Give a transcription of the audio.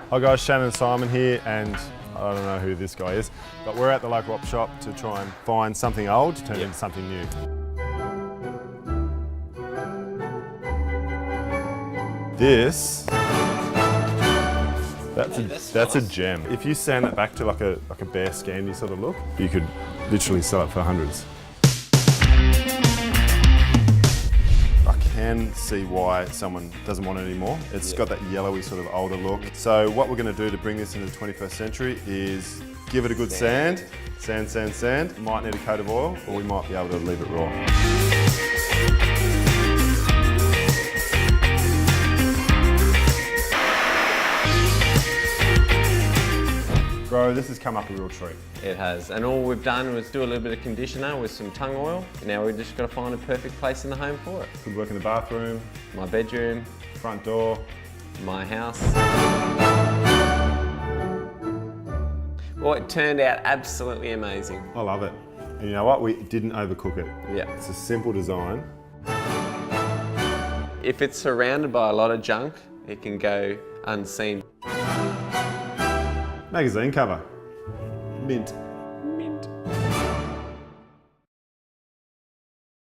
Hi guys, Shannon and Simon here, and I don't know who this guy is, but we're at the local op shop to try and find something old to turn into something new. This, that's a gem. If you sand it back to like a bare Scandi sort of look, you could literally sell it for hundreds. I can see why someone doesn't want it anymore. It's got that yellowy sort of older look. So what we're going to do to bring this into the 21st century is give it a good sand. Sand. Might need a coat of oil, or we might be able to leave it raw. Bro, this has come up a real treat. It has, and all we've done was do a little bit of conditioner with some tung oil. Now we've just got to find a perfect place in the home for it. Could work in the bathroom, My bedroom, front door. my house. Well, it turned out absolutely amazing. I love it. And you know what? We didn't overcook it. Yeah. It's a simple design. If it's surrounded by a lot of junk, it can go unseen. Magazine cover. Mint.